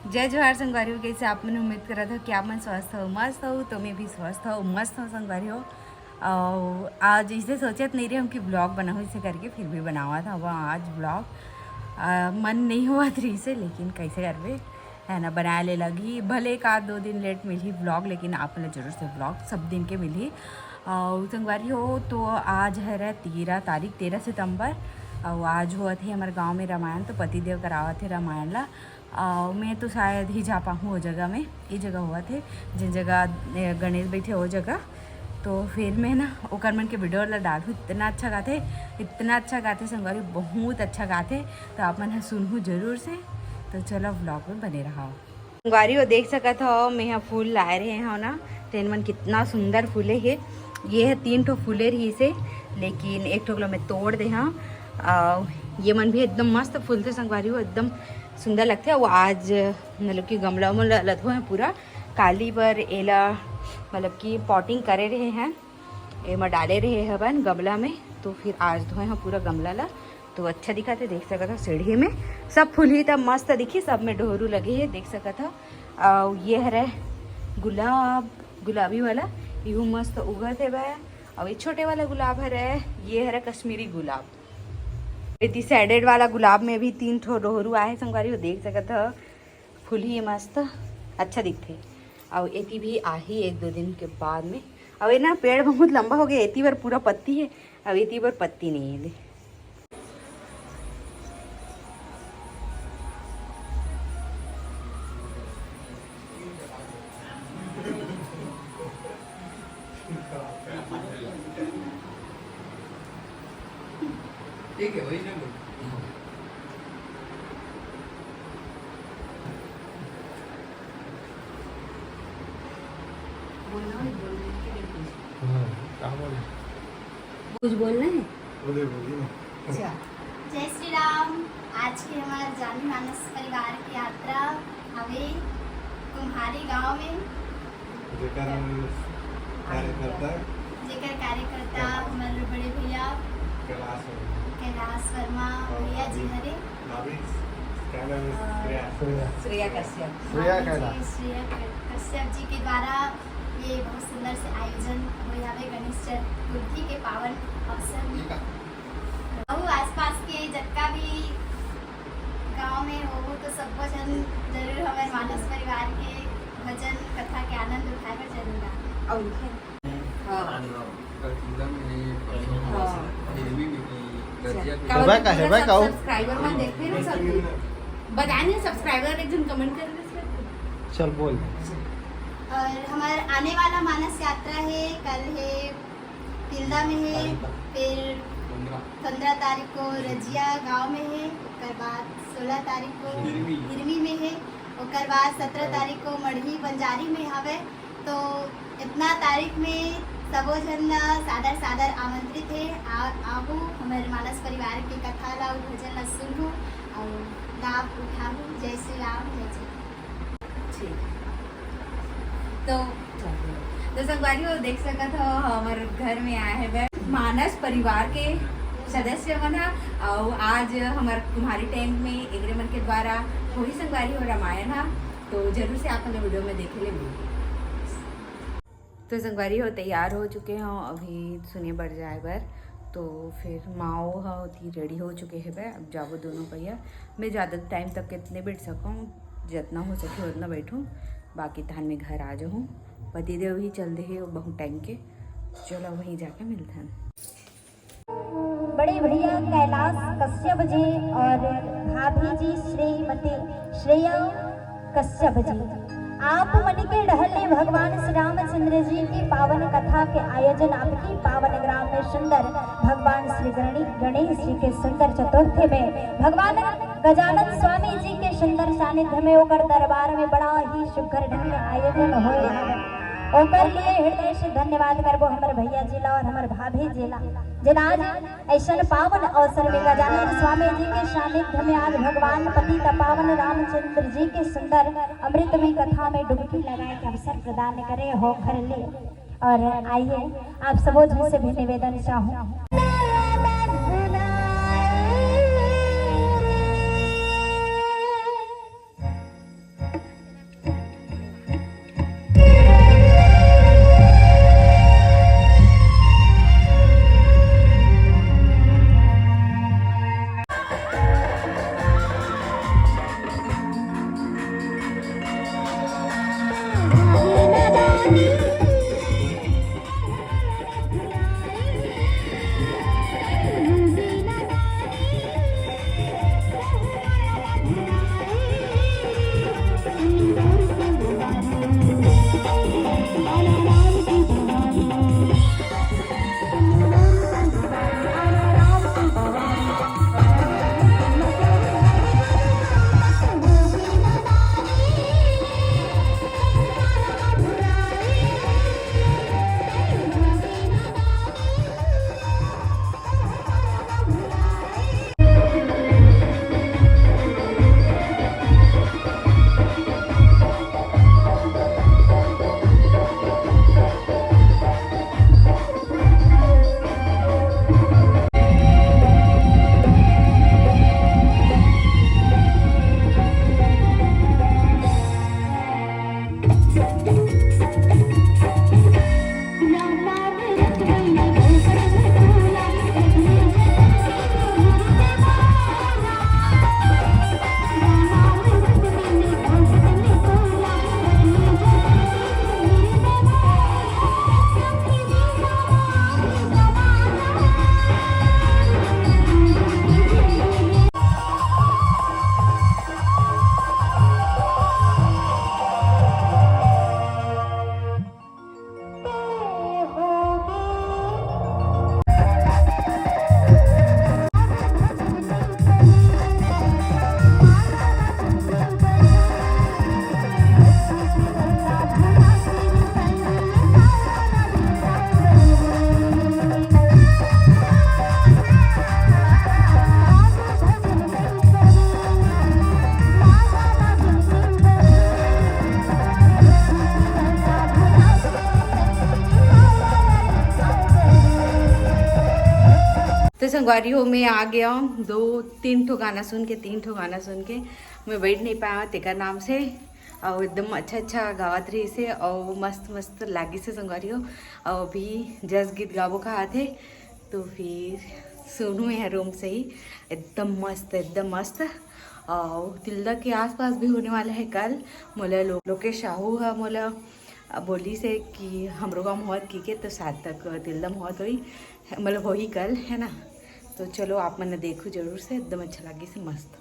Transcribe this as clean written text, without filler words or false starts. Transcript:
जय जोहार संगवारी हो। कैसे आप मैंने उम्मीद करा था कि आप मैं स्वस्थ हो मस्त हो, तो मैं भी स्वस्थ हो मस्त हो संगवारी हो। आज इसे सोचत नहीं रहे हम कि ब्लॉग बनाऊँ इसे करके, फिर भी बनावा था वह आज ब्लॉग। मन नहीं हुआ थी से, लेकिन कैसे कर वे है ना, बनाए ले लगी। भले एक आध 2 दिन लेट मिली ब्लॉग, लेकिन आप मैंने जरूर से ब्लॉग सब दिन के मिली। संगवारी हो तो आज है रहा 13 सितंबर। और आज हुआ थे हमारे गांव में रामायण, तो पतिदेव करावा थे रामायण ला। मैं तो शायद ही जा पाऊँ वो जगह में, ये जगह हुआ थे जिन जगह गणेश बैठे वो जगह। तो फिर मैं ना ओकर मन के वीडियो ला डालूँ। इतना अच्छा गाते संगवारी, बहुत अच्छा गाते। तो आप मन सुनूँ जरूर से। तो चलो ब्लॉग में बने रहा। संगवारी वो देख सकत हो मैं यहाँ फूल लाए रहे हैं ना, तेन मन कितना सुंदर फूले है। ये है 3 ठो फूले रही से, लेकिन एक ठो मैं तोड़ दे। हाँ ये मन भी एकदम मस्त फूल थे संगवारी हो, एकदम सुंदर लगते हैं। वो आज मतलब कि गमला में लदो है पूरा काली पर एला, मतलब कि पॉटिंग करे रहे हैं, एमा डाले रहे हैं बन गमला में। तो फिर आज धोए हैं पूरा गमला ला, तो अच्छा दिखा थे। देख सकता था सीढ़ी में सब फूल ही तब मस्त दिखी, सब में ढोरू लगे है देख सका था। ये है गुलाबी वाला, यूँ मस्त उगा थे वह। और ये छोटे वाला गुलाब है, ये है कश्मीरी गुलाब। इतनी सैडेड वाला गुलाब में भी 3 ठो डोहरू आए संगवारी, वो देख सकत ह फूल ही मस्त अच्छा दिखते। और एती भी आही 1-2 दिन के बाद में। और ये ना पेड़ बहुत लंबा हो गया, एती बार पूरा पत्ती है, अब एती बार पत्ती नहीं है। ठीक है वही ना कुछ बोलना है? अच्छा। जय श्री राम। आज के हमारे जानी मानस परिवार की यात्रा हमें तुम्हारे गांव में जेकर कार्यकर्ता हमारे बड़े भैया कैलाश वर्मा भैया जी हरे श्रेया कश्यप जी के द्वारा ये बहुत सुंदर से आयोजन हुए हवे गणेश चतुर्थी के पावन अवसर में। और आसपास के जत्ता भी गांव में हो तो सबको जन जरूर हमारे मानस परिवार के भजन कथा के आनंद उठाए पर जरूर आए। सब्सक्राइबर में देखते हैं सब बताएंगे, सब्सक्राइबर एक जन कमेंट कर रहे। चल बोल। और हमारा आने वाला मानस यात्रा है, कल है तिल्दा में है, फिर 15 तारीख को रजिया गांव में है, उसके बाद 16 तारीख को हिरवी में है, उसके बाद 17 तारीख को मढ़ी बंजारी में हवे। तो इतना तारीख में सबो जन सादर आमंत्रित है। आहू हमारे मानस परिवार की कथा ला भजन ला सुनू और लाभ उठाऊ। जय श्री राम, जय श्री। तो संगवारी हो देख सकत हो हमारे घर में आए हैं मानस परिवार के सदस्य बना। और आज हमारे तुम्हारी टैंक में एग्रीमेंट के द्वारा थोड़ी संगवारी हो रामायण है, तो जरूर से आप हमें वीडियो में देखे ले। तो संगवारी हो तैयार हो चुके हैं, अभी सुनिए बढ़ जाए बार। तो फिर माओ होती रेडी हो चुके हैं भाई, अब जाओ दोनों भैया। मैं ज़्यादा टाइम तक कितने बैठ सकूँ, जितना हो सके उतना बैठूँ, बाकी तहन में घर आ जाऊँ। पतिदेव भी चल रहे हैं बहुत टाइम के, चलो वहीं जाके मिलते हैं। बड़े भैया कैलाश कश्यप जी और भाभी जी श्रीमती श्रेया कश्यप जी, आप मन के ढहले भगवान श्री रामचंद्र जी की पावन कथा के आयोजन आपकी पावन ग्राम में सुंदर भगवान श्री गणेश जी के सुंदर चतुर्थी में भगवान गजानन स्वामी जी के सुंदर सानिध्य में ओकर दरबार में बड़ा ही सुघर ढंग आयोजन हो। ओकर लिए हृदय से धन्यवाद करबो हमारे भैया जी ला और हमारे भाभी जी ला, जिनाज ऐसा पावन अवसर में गजानन स्वामी जी के सानिध्य में आज भगवान पति का पावन रामचंद्र जी के सुंदर अमृतमय कथा में डुबकी लगाए के अवसर प्रदान करे हो घर ले। और आइए आप सबों से भी निवेदन चाहूँ, संगवारी हो मैं आ गया हूँ 2-3 ठो गाना सुन के मैं बैठ नहीं पाया तेकर नाम से और एकदम अच्छा गावत रही से और मस्त लागी से संगवारी हो और अभी जस गीत गाबो कहा थे तो फिर सुनूँ यहाँ रूम से ही एकदम मस्त और तिल्दा के आसपास भी होने वाला है कल मोला लोकेश साहू है मोला बोली से कि हमरो गाँव मौत की के तो 7 तक तिल्दा मौत हुई मतलब वही कल है ना। तो चलो आप मैंने देखो जरूर से एकदम अच्छा लगी से मस्त।